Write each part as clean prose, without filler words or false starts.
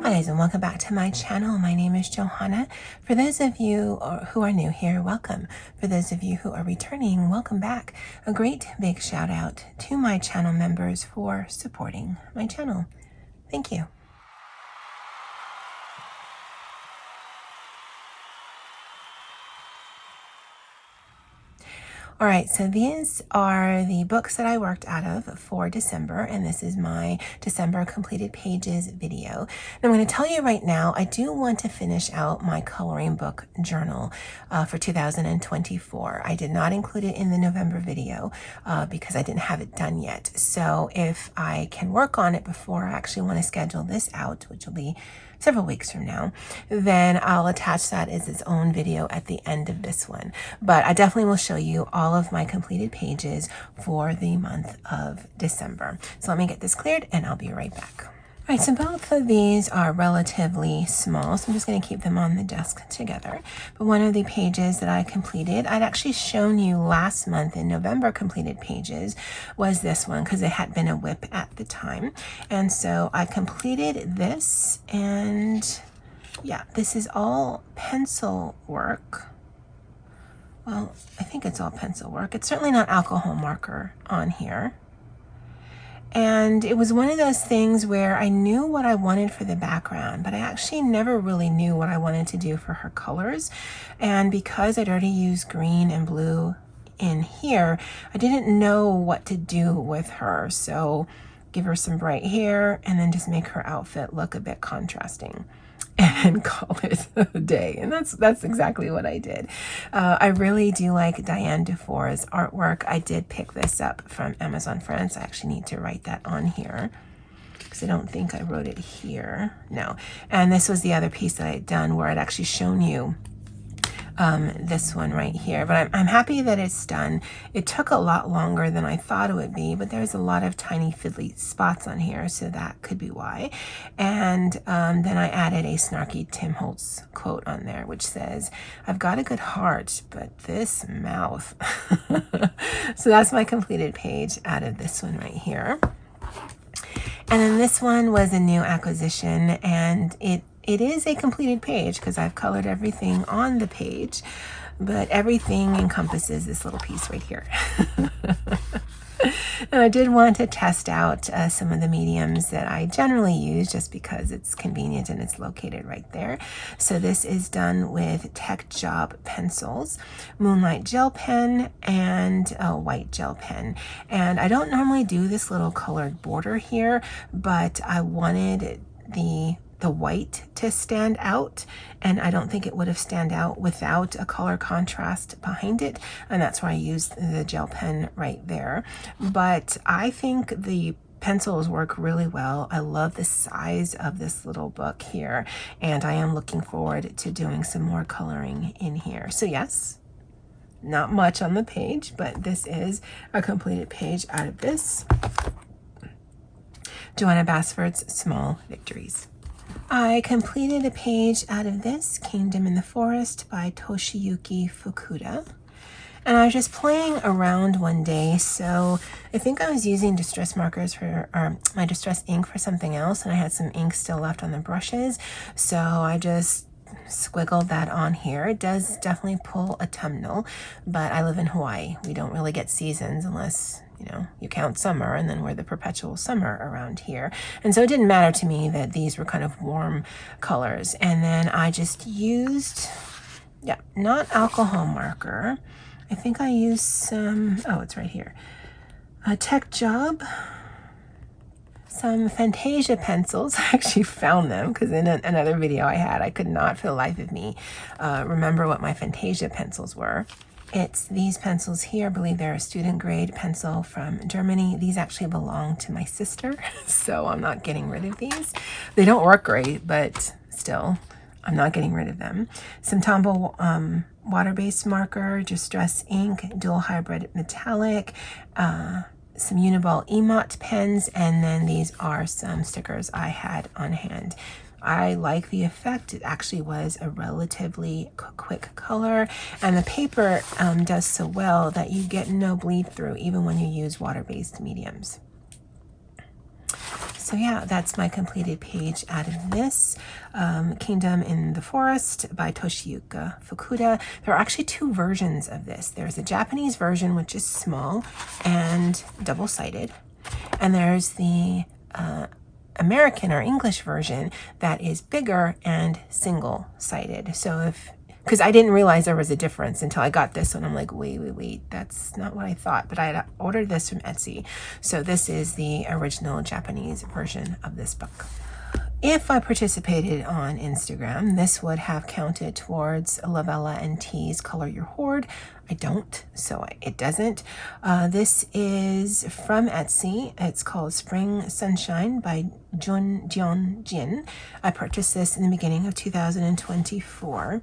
Hi guys, and welcome back to my channel. My name is Johanna. For those of you who are new here, welcome. For those of you who are returning, welcome back. A great big shout out to my channel members for supporting my channel. Thank you. All right, so these are the books that I worked out of for December, and this is my December completed pages video. And I'm going to tell you right now, I do want to finish out my coloring book journal for 2024. I did not include it in the November video because I didn't have it done yet. So if I can work on it before I actually want to schedule this out, which will be several weeks from now, then I'll attach that as its own video at the end of this one. But I definitely will show you all of my completed pages for the month of December. So let me get this cleared and I'll be right back. All right, so both of these are relatively small, so I'm just going to keep them on the desk together. But one of the pages that I completed, I'd actually shown you last month in November completed pages, was this one because it had been a WIP at the time. And so I completed this, and yeah, this is all pencil work. Well, I think it's all pencil work. It's certainly not alcohol marker on here. And it was one of those things where I knew what I wanted for the background, but I actually never really knew what I wanted to do for her colors. And because I'd already used green and blue in here, I didn't know what to do with her. So give her some bright hair and then just make her outfit look a bit contrasting and call it a day. And that's exactly what I did. I really do like Diane Dufour's artwork. I did pick this up from Amazon France. I actually need to write that on here because I don't think I wrote it here. No. And this was the other piece that I had done where I'd actually shown you this one right here, but I'm happy that it's done. It took a lot longer than I thought it would be, but there's a lot of tiny fiddly spots on here, so that could be why. And then I added a snarky Tim Holtz quote on there, which says, "I've got a good heart, but this mouth." So that's my completed page out of this one right here. And then this one was a new acquisition, and it is a completed page because I've colored everything on the page, but everything encompasses this little piece right here. And I did want to test out some of the mediums that I generally use just because it's convenient and it's located right there. So this is done with Tech Job pencils, Moonlight gel pen, and a white gel pen. And I don't normally do this little colored border here, but I wanted the white to stand out, and I don't think it would have stand out without a color contrast behind it, and that's why I used the gel pen right there. But I think the pencils work really well. I love the size of this little book here, and I am looking forward to doing some more coloring in here. So yes, not much on the page, but this is a completed page out of this. Joanna Basford's Small Victories. I completed a page out of this, Kingdom in the Forest by Toshiyuki Fukuda. And I was just playing around one day, so I think I was using distress markers for, or my distress ink for something else, and I had some ink still left on the brushes, so I just squiggled that on here. It does definitely pull autumnal, but I live in Hawaii. We don't really get seasons unless, you know, you count summer, and then we're the perpetual summer around here. And so it didn't matter to me that these were kind of warm colors. And then I just used, yeah, not alcohol marker. I think I used some, oh, it's right here. A Tech Job, some Fantasia pencils. I actually found them because in another video I had, I could not for the life of me remember what my Fantasia pencils were. It's these pencils here. I believe they're a student grade pencil from Germany. These actually belong to my sister, so I'm not getting rid of these. They don't work great, but still, I'm not getting rid of them. Some Tombow water-based marker, Distress ink, dual hybrid metallic, some Uniball Emot pens, and then these are some stickers I had on hand. I like the effect. It actually was a relatively quick color, and the paper does so well that you get no bleed through even when you use water-based mediums. So yeah, that's my completed page out of this. Kingdom in the Forest by Toshiyuka Fukuda. There are actually two versions of this. There's a Japanese version, which is small and double-sided. And there's the American or English version that is bigger and single-sided. So because I didn't realize there was a difference until I got this one. I'm like, wait, that's not what I thought. But I had ordered this from Etsy. So this is the original Japanese version of this book. If I participated on Instagram, this would have counted towards Lavella and T's Color Your Hoard. I don't, so it doesn't. This is from Etsy. It's called Spring Sunshine by Jeon Jin. I purchased this in the beginning of 2024.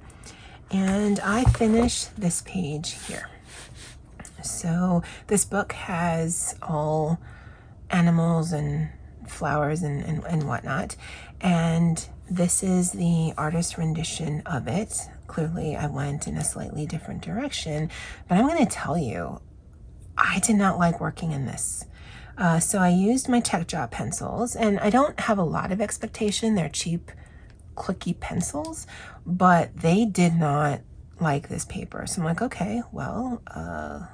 And I finished this page here. So this book has all animals and flowers and whatnot. And this is the artist rendition of it. Clearly, I went in a slightly different direction. But I'm going to tell you, I did not like working in this. So I used my Check Job pencils. And I don't have a lot of expectation. They're cheap, clicky pencils, but they did not like this paper. So I'm like, okay, well,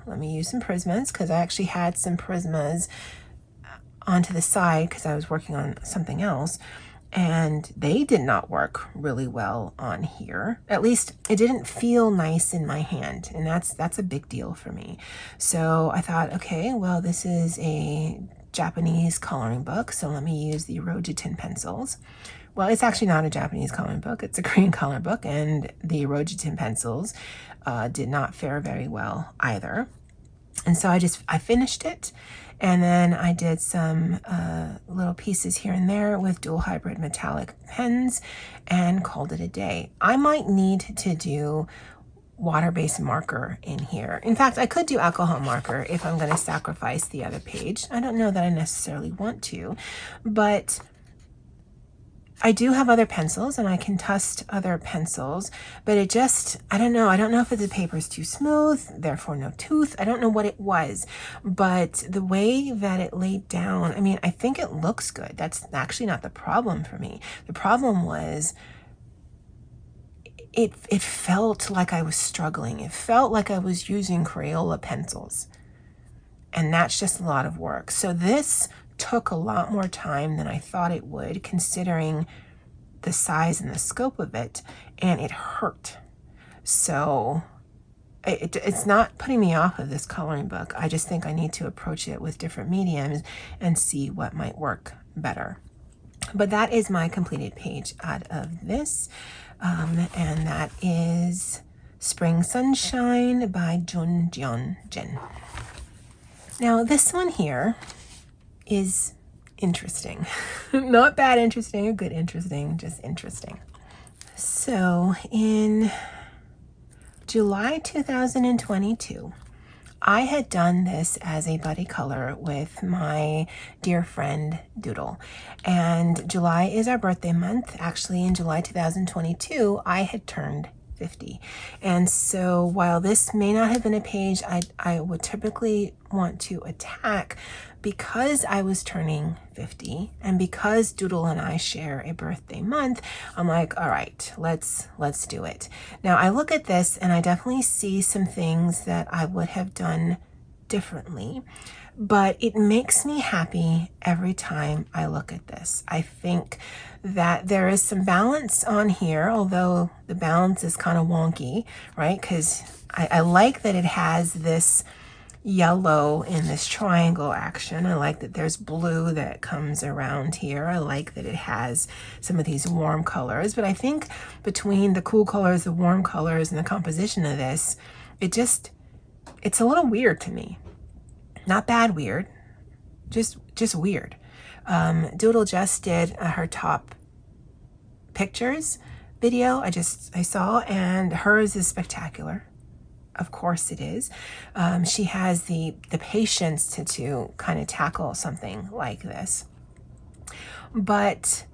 let me use some Prismas, because I actually had some Prismas onto the side because I was working on something else, and they did not work really well on here. At least it didn't feel nice in my hand, and that's a big deal for me. So I thought, okay, well, this is a Japanese coloring book, so let me use the Rojitin pencils. Well, it's actually not a Japanese coloring book. It's a Korean coloring book, and the Rojitin pencils did not fare very well either. And so I finished it, and then I did some little pieces here and there with dual hybrid metallic pens and called it a day. I might need to do water-based marker in here. In fact, I could do alcohol marker if I'm going to sacrifice the other page. I don't know that I necessarily want to, but I do have other pencils and I can test other pencils, but it just, I don't know. I don't know if the paper is too smooth, therefore no tooth. I don't know what it was, but the way that it laid down, I mean, I think it looks good. That's actually not the problem for me. The problem was it felt like I was struggling. It felt like I was using Crayola pencils, and that's just a lot of work. So this took a lot more time than I thought it would, considering the size and the scope of it, and it hurt. So it's not putting me off of this coloring book. I just think I need to approach it with different mediums and see what might work better. But that is my completed page out of this, and that is Spring Sunshine by Jeon Jin. Now this one here is interesting. Not bad interesting or good interesting, just interesting. So in July 2022, I had done this as a buddy color with my dear friend Doodle. And July is our birthday month. Actually, in July 2022, I had turned 50. And so while this may not have been a page I would typically want to attack, because I was turning 50 and because Doodle and I share a birthday month, I'm like, all right, let's do it. Now I look at this and I definitely see some things that I would have done differently, but it makes me happy every time I look at this. I think that there is some balance on here, although the balance is kind of wonky, right? Because I like that it has this yellow in this triangle action. I like that there's blue that comes around here. I like that it has some of these warm colors, but I think between the cool colors, the warm colors, and the composition of this, it's a little weird to me. Not bad weird, just weird. Doodle just did her top pictures video I saw, and hers is spectacular. Of course it is. She has the patience to kind of tackle something like this. But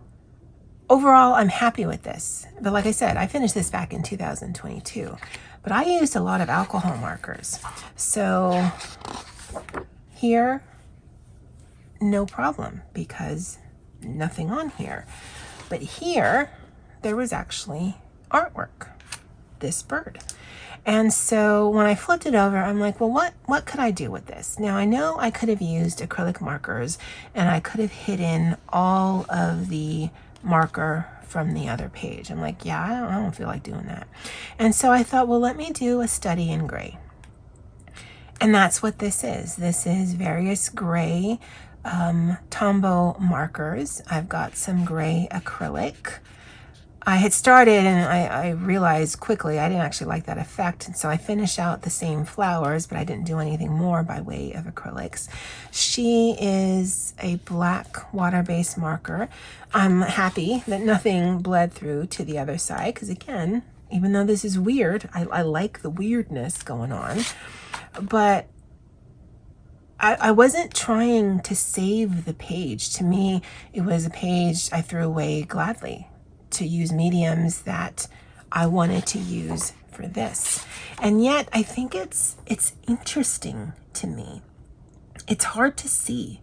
overall, I'm happy with this. But like I said, I finished this back in 2022. But I used a lot of alcohol markers. So here, no problem, because nothing on here. But here, there was actually artwork, this bird. And so when I flipped it over, I'm like, well, what could I do with this? Now, I know I could have used acrylic markers and I could have hidden all of the marker from the other page. I'm like, yeah, I don't feel like doing that. And so I thought, well, let me do a study in gray. And that's what this is. This is various gray Tombow markers. I've got some gray acrylic. I had started and I realized quickly I didn't actually like that effect, and so I finished out the same flowers, but I didn't do anything more by way of acrylics. She is a black water-based marker. I'm happy that nothing bled through to the other side, because again, even though this is weird, I like the weirdness going on, but I wasn't trying to save the page. To me, it was a page I threw away gladly to use mediums that I wanted to use for this. And yet I think it's interesting to me. It's hard to see,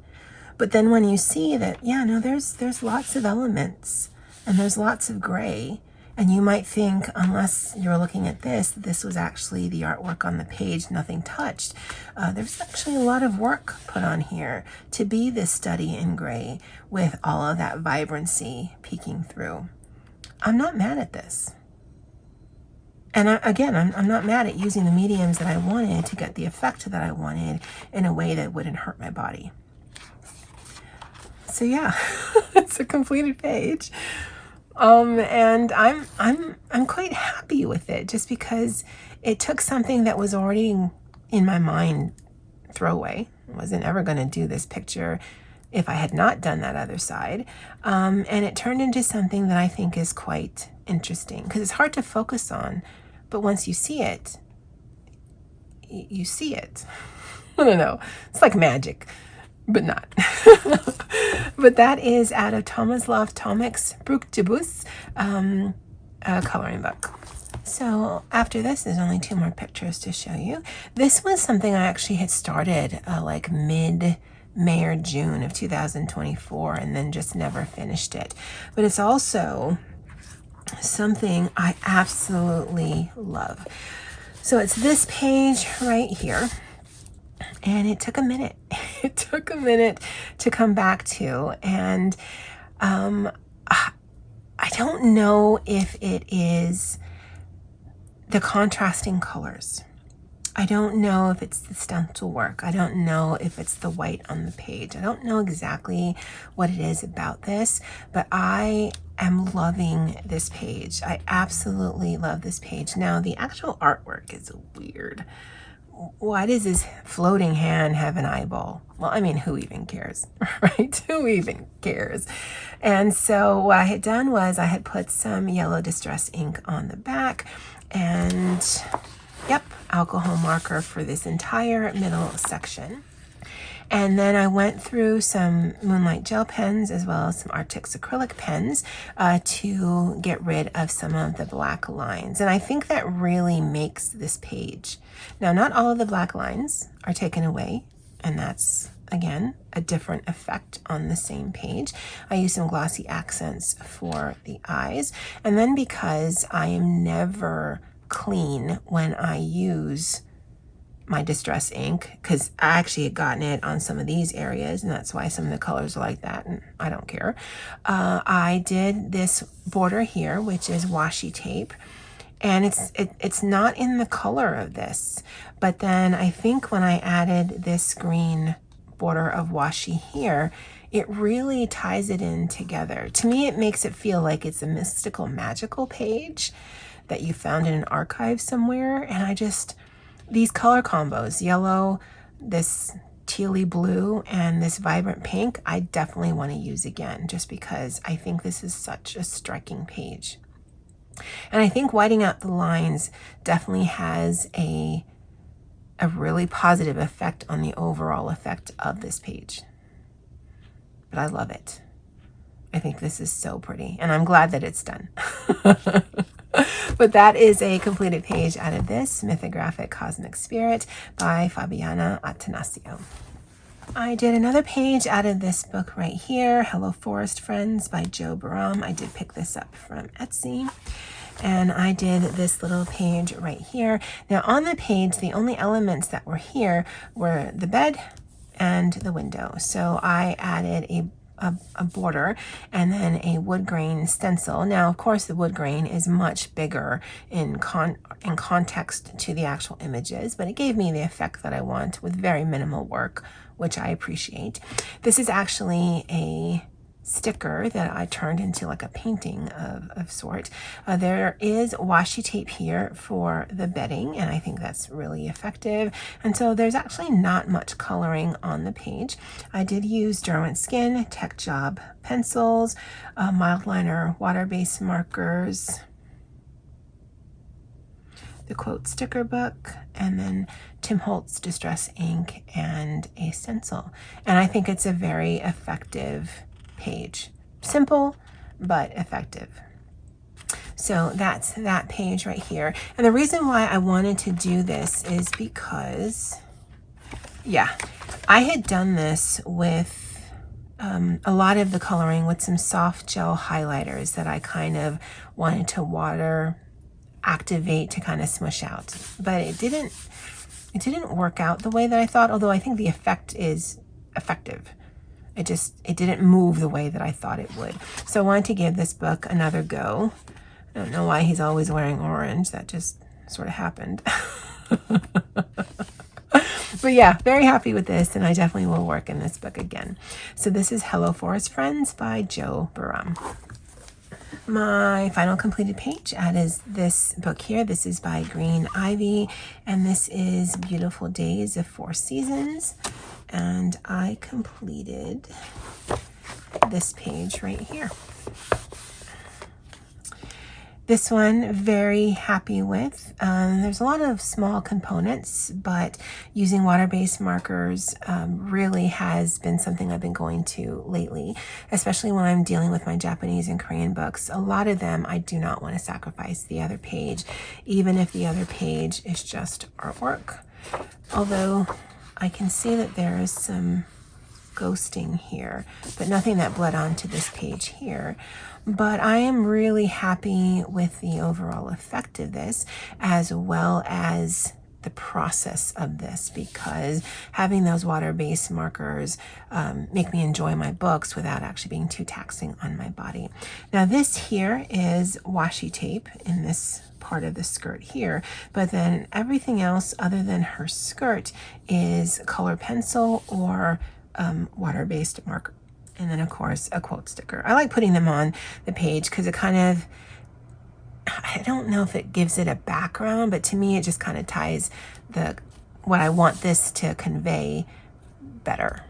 but then when you see that, yeah, no, there's lots of elements and there's lots of gray, and you might think, unless you're looking at this, this was actually the artwork on the page, nothing touched. There's actually a lot of work put on here to be this study in gray with all of that vibrancy peeking through. I'm not mad at this. And I'm not mad at using the mediums that I wanted to get the effect that I wanted in a way that wouldn't hurt my body. So yeah, it's a completed page. And I'm quite happy with it, just because it took something that was already in my mind throwaway. I wasn't ever going to do this picture if I had not done that other side. And it turned into something that I think is quite interesting, because it's hard to focus on, but once you see it, you see it. I don't know. It's like magic, but not. But that is out of Tomislav Tomic's Bruchjebus coloring book. So after this, there's only 2 more pictures to show you. This was something I actually had started like mid-May or June of 2024, and then just never finished it. But it's also something I absolutely love. So it's this page right here. And it took a minute. It took a minute to come back to. And I don't know if it is the contrasting colors. I don't know if it's the stencil work. I don't know if it's the white on the page. I don't know exactly what it is about this, but I am loving this page. I absolutely love this page. Now, the actual artwork is weird. Why does this floating hand have an eyeball? Well, I mean, who even cares, right? Who even cares? And so what I had done was I had put some yellow distress ink on the back, and yep, alcohol marker for this entire middle section. And then I went through some Moonlight gel pens as well as some Arctics acrylic pens to get rid of some of the black lines. And I think that really makes this page. Now, not all of the black lines are taken away, and that's, again, a different effect on the same page. I used some glossy accents for the eyes. And then because I am never clean when I use my distress ink, because I actually had gotten it on some of these areas, and that's why some of the colors are like that, and I don't care. I did this border here, which is washi tape, and it's not in the color of this, but then I think when I added this green border of washi here, it really ties it in together. To me, it makes it feel like it's a mystical, magical page that you found in an archive somewhere, and these color combos, yellow, this tealy blue, and this vibrant pink, I definitely want to use again, just because I think this is such a striking page. And I think whiting out the lines definitely has a really positive effect on the overall effect of this page. But I love it. I think this is so pretty, and I'm glad that it's done. But that is a completed page out of this Mythographic Cosmic Spirit by Fabiana Attanasio. I did another page out of this book right here, Hello Forest Friends by Jo Baram. I did pick this up from Etsy. And I did this little page right here. Now on the page, the only elements that were here were the bed and the window. So I added a border and then a wood grain stencil. Now, of course, the wood grain is much bigger in context to the actual images, but it gave me the effect that I want with very minimal work, which I appreciate. This is actually a sticker that I turned into like a painting of sort. There is washi tape here for the bedding, and I think that's really effective. And so there's actually not much coloring on the page. I did use Derwent Skin, Tech Job pencils, mild liner water-based markers, the quote sticker book, and then Tim Holtz Distress ink and a stencil. And I think it's a very effective page. Simple, but effective. So that's that page right here. And the reason why I wanted to do this is because, yeah, I had done this with a lot of the coloring with some soft gel highlighters that I kind of wanted to water activate to kind of smush out. But it didn't work out the way that I thought, although I think the effect is effective. It didn't move the way that I thought it would. So I wanted to give this book another go. I don't know why he's always wearing orange. That just sort of happened. But yeah, very happy with this, and I definitely will work in this book again. So this is Hello Forest Friends by Jo Baram. My final completed page is this book here. This is by Green Ivy, and this is Beautiful Days of Four Seasons. And I completed this page right here. This one, very happy with. There's a lot of small components, but using water-based markers really has been something I've been going to lately, especially when I'm dealing with my Japanese and Korean books. A lot of them, I do not want to sacrifice the other page, even if the other page is just artwork. Although I can see that there is some ghosting here, but nothing that bled onto this page here. But I am really happy with the overall effect of this, as well as the process of this, because having those water-based markers make me enjoy my books without actually being too taxing on my body. Now this here is washi tape in this part of the skirt here, but then everything else other than her skirt is color pencil or water-based marker. And then of course a quote sticker. I like putting them on the page because it kind of, I don't know if it gives it a background, but to me it just kind of ties what I want this to convey better.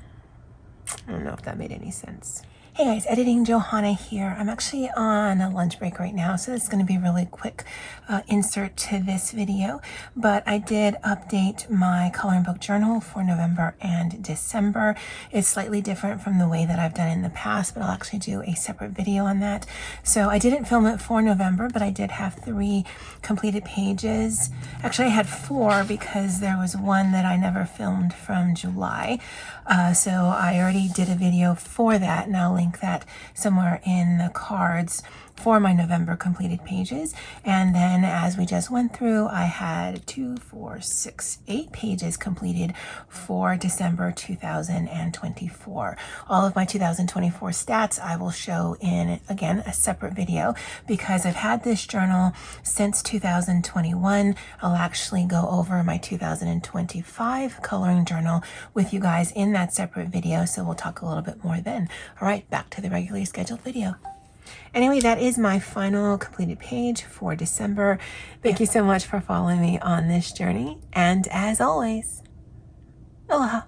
I don't know if that made any sense. Hey guys, Editing Johanna here. I'm actually on a lunch break right now, so it's going to be a really quick insert to this video. But I did update my coloring book journal for November and December. It's slightly different from the way that I've done in the past, but I'll actually do a separate video on that. So I didn't film it for November, but I did have 3 completed pages. Actually, I had 4 because there was one that I never filmed from July. So I already did a video for that, and I'll link that somewhere in the cards for my November completed pages. And then as we just went through, I had 2, 4, 6, 8 pages completed for December 2024. All of my 2024 stats I will show in, again, a separate video, because I've had this journal since 2021. I'll actually go over my 2025 coloring journal with you guys in that separate video, so we'll talk a little bit more then. All right, back to the regularly scheduled video. Anyway, that is my final completed page for December. Thank you so much for following me on this journey. And as always, aloha.